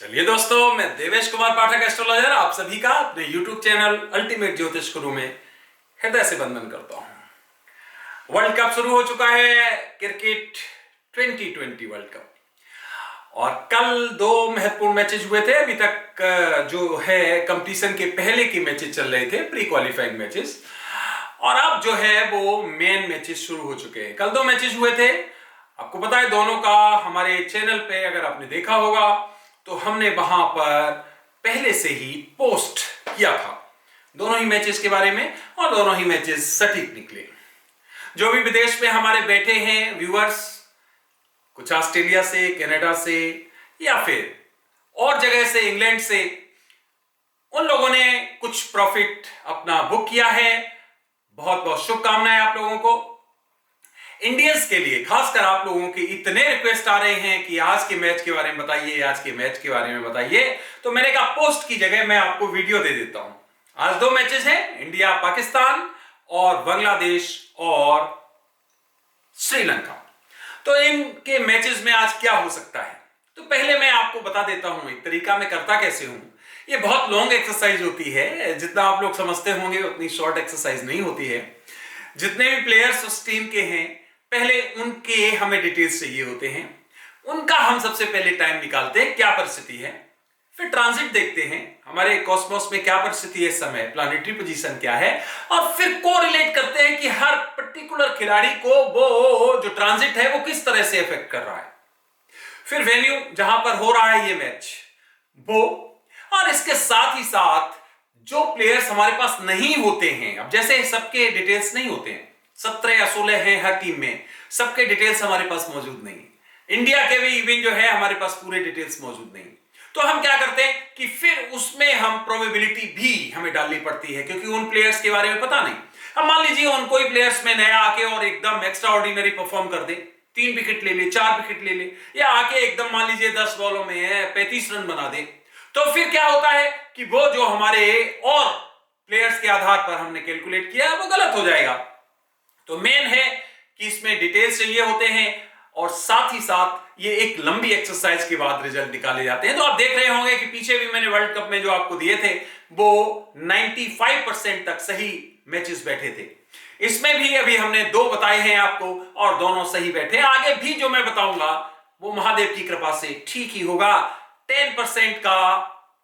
चलिए दोस्तों, मैं देवेश कुमार पाठक एस्ट्रोलॉजर आप सभी का अपने YouTube चैनल अल्टीमेट ज्योतिष गुरु में हृदय से वंदन करता हूं। वर्ल्ड कप शुरू हो चुका है, क्रिकेट 2020 वर्ल्ड कप, और कल दो महत्वपूर्ण मैचेस हुए थे। अभी तक जो है कंपटीशन के पहले के मैचेस चल रहे थे, प्री क्वालिफाइंग मैचेस, और अब जो है वो मेन मैचेस शुरू हो चुके हैं। कल दो मैचेस हुए थे, आपको पता है दोनों का। हमारे चैनल पे अगर आपने देखा होगा तो हमने वहां पर पहले से ही पोस्ट किया था दोनों ही मैचेस के बारे में, और दोनों ही मैचेस सटीक निकले। जो भी विदेश में हमारे बैठे हैं व्यूअर्स, कुछ ऑस्ट्रेलिया से, कनाडा से, या फिर और जगह से, इंग्लैंड से, उन लोगों ने कुछ प्रॉफिट अपना बुक किया है। बहुत बहुत शुभकामनाएं आप लोगों को। इंडियंस के लिए खासकर आप लोगों के इतने रिक्वेस्ट आ रहे हैं कि आज के मैच के बारे में बताइए, आज के मैच के बारे में बताइए, तो मैंने कहा पोस्ट की जगह मैं आपको वीडियो दे देता हूं। आज दो मैचेस हैं, इंडिया पाकिस्तान और बांग्लादेश और श्रीलंका। तो इनके मैचेस में आज क्या हो सकता है, तो पहले मैं आपको बता देता हूं एक तरीका मैं करता कैसे हूं। ये बहुत लॉन्ग एक्सरसाइज होती है, जितना आप लोग समझते होंगे उतनी शॉर्ट एक्सरसाइज नहीं होती है। जितने भी प्लेयर्स उस टीम के हैं, पहले उनके हमें डिटेल्स चाहिए होते हैं। उनका हम सबसे पहले टाइम निकालते हैं, क्या परिस्थिति है, फिर ट्रांजिट देखते हैं हमारे कॉस्मोस में क्या परिस्थिति है इस समय, प्लानिटरी पोजीशन क्या है, और फिर कोरिलेट करते हैं कि हर पर्टिकुलर खिलाड़ी को वो जो ट्रांजिट है वो किस तरह से अफेक्ट कर रहा है। फिर वेन्यू जहां पर हो रहा है ये मैच वो, और इसके साथ ही साथ जो प्लेयर्स हमारे पास नहीं होते हैं, अब जैसे सबके डिटेल्स नहीं होते हैं, 17 या 16 हैं हर टीम में, सबके डिटेल्स हमारे पास मौजूद नहीं। इंडिया के भी इवन जो है हमारे पास पूरे डिटेल्स मौजूद नहीं। तो हम क्या करते हैं कि फिर उसमें हम प्रोबेबिलिटी भी हमें डालनी पड़ती है, क्योंकि उन प्लेयर्स के बारे में पता नहीं। अब मान लीजिए उन कोई प्लेयर्स में नया आके और एकदम एक्स्ट्रा ऑर्डिनरी परफॉर्म कर दे, 3 विकेट ले ले, 4 विकेट ले ले, या आके एकदम मान लीजिए 10 बॉलों में 35 रन बना दे, तो फिर क्या होता है कि वो जो हमारे और प्लेयर्स के आधार पर हमने कैलकुलेट किया वो गलत हो जाएगा। तो मेन है कि इसमें डिटेल्स चाहिए होते हैं, और साथ ही साथ ये एक लंबी एक्सरसाइज के बाद रिजल्ट निकाले जाते हैं। तो आप देख रहे होंगे कि पीछे भी मैंने वर्ल्ड कप में जो आपको दिए थे वो 95% तक सही मैचेस बैठे थे। इसमें भी अभी हमने 2 बताए हैं आपको, और दोनों सही बैठे। आगे भी जो मैं बताऊंगा वो महादेव की कृपा से ठीक ही होगा। 10% का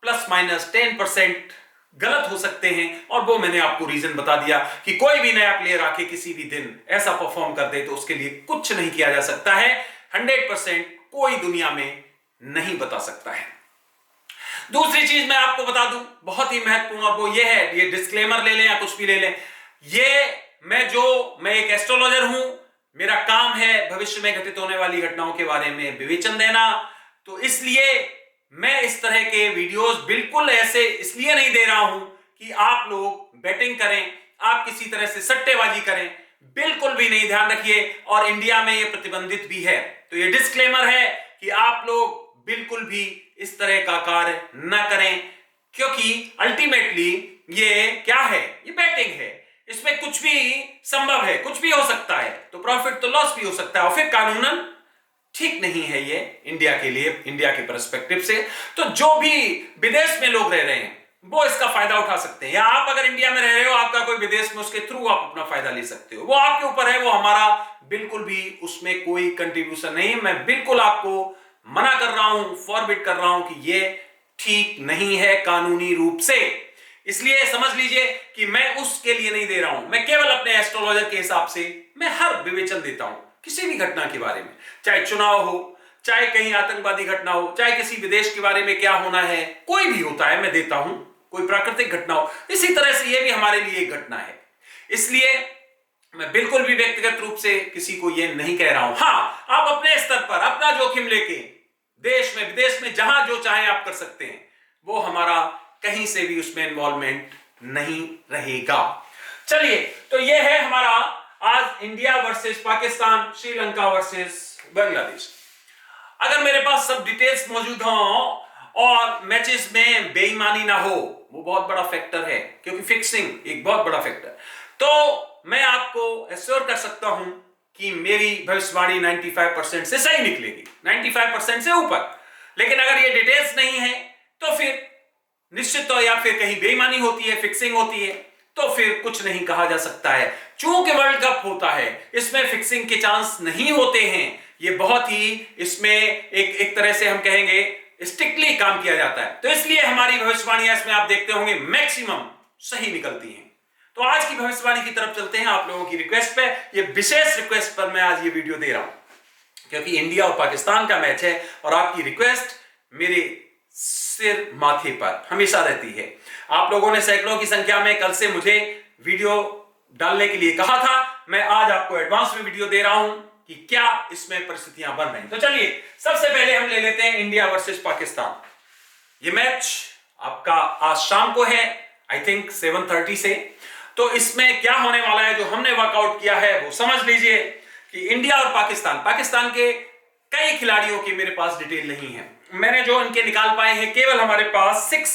प्लस माइनस 10% गलत हो सकते हैं, और वो मैंने आपको रीजन बता दिया कि कोई भी नया प्लेयर आके किसी भी दिन ऐसा परफॉर्म कर दे तो उसके लिए कुछ नहीं किया जा सकता है। 100% कोई दुनिया में नहीं बता सकता है। दूसरी चीज मैं आपको बता दूं, बहुत ही महत्वपूर्ण, और वो ये है, ये डिस्क्लेमर ले लें या कुछ भी ले लें, ये मैं एक एस्ट्रोलॉजर हूं, मेरा काम है भविष्य में घटित होने वाली घटनाओं के बारे में विवेचन देना। तो इसलिए मैं इस तरह के वीडियोस बिल्कुल ऐसे इसलिए नहीं दे रहा हूं कि आप लोग बैटिंग करें, आप किसी तरह से सट्टेबाजी करें, बिल्कुल भी नहीं। ध्यान रखिए, और इंडिया में यह प्रतिबंधित भी है। तो यह डिस्क्लेमर है कि आप लोग बिल्कुल भी इस तरह का कार्य न करें, क्योंकि अल्टीमेटली ये क्या है, ये बैटिंग है, इसमें कुछ भी संभव है, कुछ भी हो सकता है। तो प्रॉफिट तो लॉस भी हो सकता है, और फिर कानूनन ठीक नहीं है ये इंडिया के लिए, इंडिया के पर्सपेक्टिव से। तो जो भी विदेश में लोग रह रहे हैं वो इसका फायदा उठा सकते हैं, या आप अगर इंडिया में रह रहे हो, आपका कोई विदेश में, उसके थ्रू आप अपना फायदा ले सकते हो। वो आपके ऊपर है, वो हमारा बिल्कुल भी उसमें कोई कंट्रीब्यूशन नहीं। मैं बिल्कुल आपको मना कर रहा हूं, फॉरबिड कर रहा हूं कि ये ठीक नहीं है कानूनी रूप से। इसलिए समझ लीजिए कि मैं उसके लिए नहीं दे रहा हूं, मैं केवल अपने एस्ट्रोलॉजर के हिसाब से मैं हर विवेचन देता हूं किसी भी घटना के बारे में, चाहे चुनाव हो, चाहे कहीं आतंकवादी घटना हो, चाहे किसी विदेश के बारे में क्या होना है, कोई भी होता है मैं देता हूं, कोई प्राकृतिक घटना हो, इसी तरह से ये भी हमारे लिए एक घटना है। इसलिए मैं बिल्कुल भी व्यक्तिगत रूप से किसी को ये नहीं कह रहा हूं। हां, आप अपने स्तर पर अपना जोखिम लेके देश में, विदेश में, जहां जो चाहे आप कर सकते हैं, वो हमारा कहीं से भी उसमें इन्वॉल्वमेंट नहीं रहेगा। चलिए, तो ये है हमारा आज India versus Pakistan, Sri Lanka versus Bangladesh. अगर मेरे पास सब डिटेल्स मौजूद हो और मैचेस में बेईमानी ना हो, वो बहुत बड़ा फैक्टर है, क्योंकि फिक्सिंग एक बहुत बड़ा फैक्टर, तो मैं आपको एश्योर कर सकता हूं कि मेरी भविष्यवाणी 95% से सही निकलेगी, 95% से ऊपर। लेकिन अगर ये डिटेल्स नहीं है तो फिर निश्चित तो, या फिर कहीं बेईमानी होती है, फिक्सिंग होती है, तो फिर कुछ नहीं कहा जा सकता है। चूंकि वर्ल्ड कप होता है, इसमें फिक्सिंग के चांस नहीं होते हैं। ये बहुत ही इसमें एक तरह से हम कहेंगे स्ट्रिक्टली काम किया जाता है, तो इसलिए हमारी भविष्यवाणियां इसमें आप देखते होंगे मैक्सिमम सही निकलती हैं। तो आज की भविष्यवाणी की तरफ चलते हैं। आप लोगों की रिक्वेस्ट पे, ये विशेष रिक्वेस्ट पर मैं आज ये वीडियो दे रहा हूं, क्योंकि इंडिया और पाकिस्तान का मैच है और आपकी रिक्वेस्ट मेरे सिर माथे पर हमेशा रहती है। आप लोगों ने सैकड़ों की संख्या में कल से मुझे वीडियो डालने के लिए कहा था। मैं आज आपको एडवांस में वीडियो दे रहा हूं कि क्या इसमें परिस्थितियां बन रही। तो चलिए सबसे पहले हम ले लेते हैं इंडिया वर्सेस पाकिस्तान। ये मैच आपका आज शाम को है, आई थिंक 7:30 से। तो इसमें क्या होने वाला है, जो हमने वर्कआउट किया है वो समझ लीजिए कि इंडिया और पाकिस्तान के कई खिलाड़ियों की मेरे पास डिटेल नहीं है। मैंने जो इनके निकाल पाए हैं केवल हमारे पास 6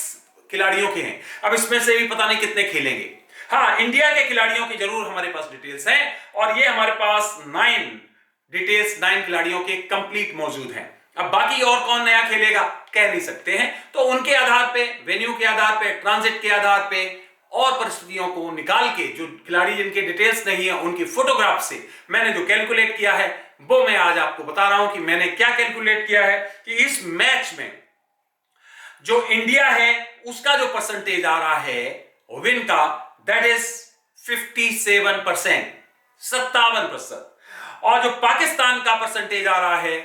खिलाड़ियों के हैं। अब इसमें से भी पता नहीं कितने खेलेंगे। हाँ, इंडिया के खिलाड़ियों की जरूर हमारे पास डिटेल्स हैं और ये हमारे पास 9 खिलाड़ियों के कंप्लीट मौजूद हैं। अब बाकी और कौन नया खेलेगा कह नहीं सकते हैं, तो उनके आधार पे, वेन्यू के आधार पे, ट्रांजिट के आधार पे और परिस्थितियों को निकाल के, जो खिलाड़ी जिनके डिटेल्स नहीं है उनकी फोटोग्राफ से मैंने जो कैलकुलेट किया है वो मैं आज आपको बता रहा हूं कि मैंने क्या कैलकुलेट किया है कि इस मैच में जो इंडिया है उसका जो परसेंटेज आ रहा है विन का, दैट इज 57%, 57%। और जो पाकिस्तान का परसेंटेज आ रहा है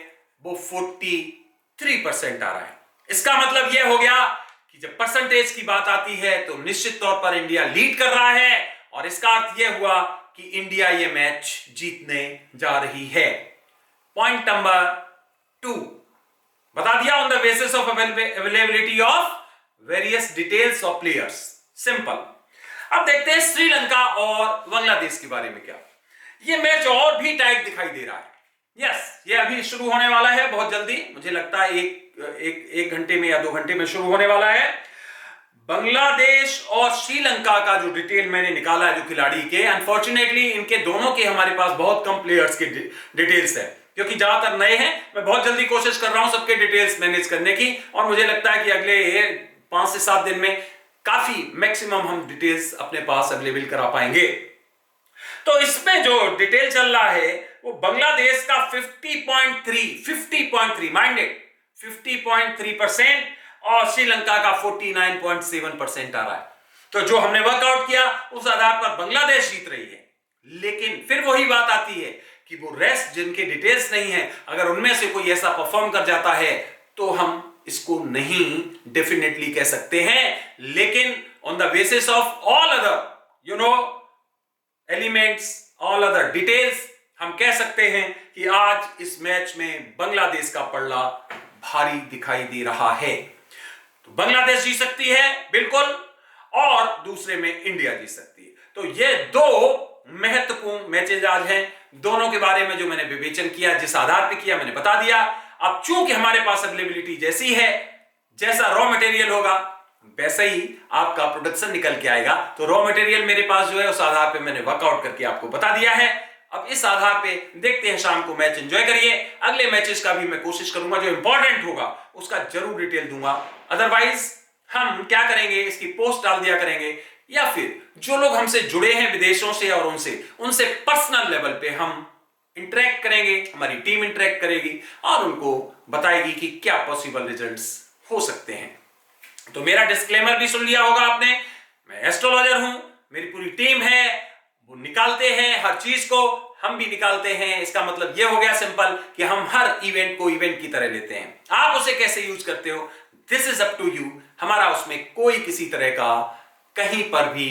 वो 43% आ रहा है। इसका मतलब यह हो गया कि जब परसेंटेज की बात आती है तो निश्चित तौर पर इंडिया लीड कर रहा है और इसका अर्थ यह हुआ कि इंडिया यह मैच जीतने जा रही है। पॉइंट नंबर 2 बता दिया, on the basis of availability of various details of players, simple. अब देखते हैं श्रीलंका और बांग्लादेश के बारे में क्या। यह मैच और भी टाइट दिखाई दे रहा है। यस, ये अभी शुरू होने वाला है बहुत जल्दी, मुझे लगता है एक घंटे में या 2 घंटे में शुरू होने वाला है। बांग्लादेश और श्रीलंका का जो डिटेल मैंने निकाला है जो खिलाड़ी के, अनफॉर्चुनेटली इनके दोनों के हमारे पास बहुत कम प्लेयर्स के डिटेल्स है, क्योंकि ज्यादातर नए हैं। मैं बहुत जल्दी कोशिश कर रहा हूं सबके डिटेल्स मैनेज करने की और मुझे लगता है कि अगले 5 से 7 दिन में काफी मैक्सिमम हम डिटेल्स अपने पास अवेलेबल करा पाएंगे। तो इसमें जो डिटेल चल रहा है वो बांग्लादेश का 50.3 माइंडेड 50.3% और श्रीलंका का 49.7% आ रहा है। तो जो हमने वर्कआउट किया उस आधार पर बांग्लादेश जीत रही है। लेकिन फिर वही बात आती है कि वो रेस्ट जिनके डिटेल्स नहीं है, अगर उनमें से कोई ऐसा परफॉर्म कर जाता है तो हम इसको नहीं डेफिनेटली कह सकते हैं, लेकिन on the basis of all other elements, all other details, हम कह सकते हैं कि आज इस मैच में बांग्लादेश का पलड़ा भारी दिखाई दे रहा है। तो बांग्लादेश जीत सकती है बिल्कुल, और दूसरे में इंडिया जीत सकती है। तो ये 2 महत्वपूर्ण मैचेज आज हैं। दोनों के बारे में जो मैंने विवेचन किया, जिस आधार पे किया, मैंने बता दिया। अब चूंकि हमारे पास अवेलेबिलिटी जैसी है, जैसा रॉ मटेरियल होगा वैसा ही आपका प्रोडक्शन निकल के आएगा। तो रॉ मटेरियल मेरे पास जो है उस आधार पे मैंने वर्कआउट करके आपको बता दिया है। अब इस आधार पे देखते हैं, शाम को मैच एंजॉय करिए। अगले मैचेस का भी मैं कोशिश करूंगा, जो इंपॉर्टेंट होगा उसका जरूर डिटेल दूंगा। अदरवाइज हम क्या करेंगे, इसकी पोस्ट डाल दिया करेंगे, या फिर जो लोग हमसे जुड़े हैं विदेशों से और उनसे पर्सनल लेवल पे हम इंटरेक्ट करेंगे, हमारी टीम इंटरेक्ट करेगी और उनको बताएगी कि क्या पॉसिबल रिजल्ट्स हो सकते हैं। तो मेरा डिस्क्लेमर भी सुन लिया होगा आपने, मैं एस्ट्रोलॉजर हूं, मेरी पूरी टीम है, वो निकालते हैं हर चीज को, हम भी निकालते हैं। इसका मतलब यह हो गया सिंपल कि हम हर इवेंट को इवेंट की तरह लेते हैं। आप उसे कैसे यूज करते हो, this is up to you. हमारा उसमें कोई किसी तरह का कहीं पर भी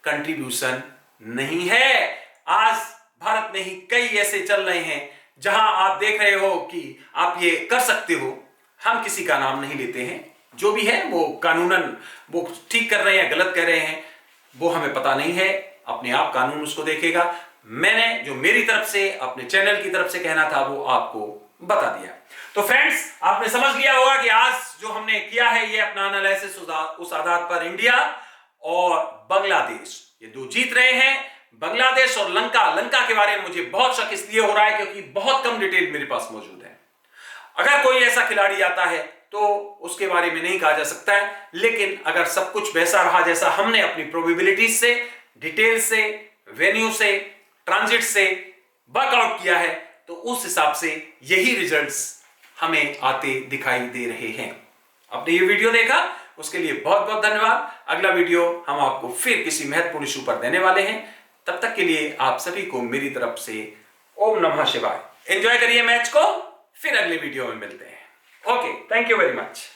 कंट्रीब्यूशन नहीं है। आज भारत में ही कई ऐसे चल रहे हैं जहां आप देख रहे हो कि आप ये कर सकते हो। हम किसी का नाम नहीं लेते हैं, जो भी है वो कानूनन वो ठीक कर रहे हैं, गलत कर रहे हैं, वो हमें पता नहीं है। अपने आप कानून उसको देखेगा। मैंने जो मेरी तरफ से, अपने चैनल की तरफ से कहना था वो आपको बता दिया। तो फ्रेंड्स, आपने समझ लिया होगा कि आज जो हमने किया है ये अपना एनालिसिस उस आधार पर इंडिया और बांग्लादेश ये 2 जीत रहे हैं। बांग्लादेश और लंका के बारे में मुझे बहुत शक इसलिए हो रहा है क्योंकि बहुत कम डिटेल मेरे पास मौजूद है। अगर कोई ऐसा खिलाड़ी आता है तो उसके बारे में नहीं कहा जा सकता है। लेकिन अगर सब कुछ वैसा रहा जैसा हमने अपनी प्रोबेबिलिटीज से, डिटेल से, वेन्यू से, ट्रांजिट से वर्कआउट किया है, तो उस हिसाब से यही रिजल्ट्स हमें आते दिखाई दे रहे हैं। आपने ये वीडियो देखा, उसके लिए बहुत बहुत धन्यवाद। अगला वीडियो हम आपको फिर किसी महत्वपूर्ण इशू पर देने वाले हैं। तब तक के लिए आप सभी को मेरी तरफ से ओम नमः शिवाय। एंजॉय करिए मैच को, फिर अगले वीडियो में मिलते हैं। Okay, thank you very much.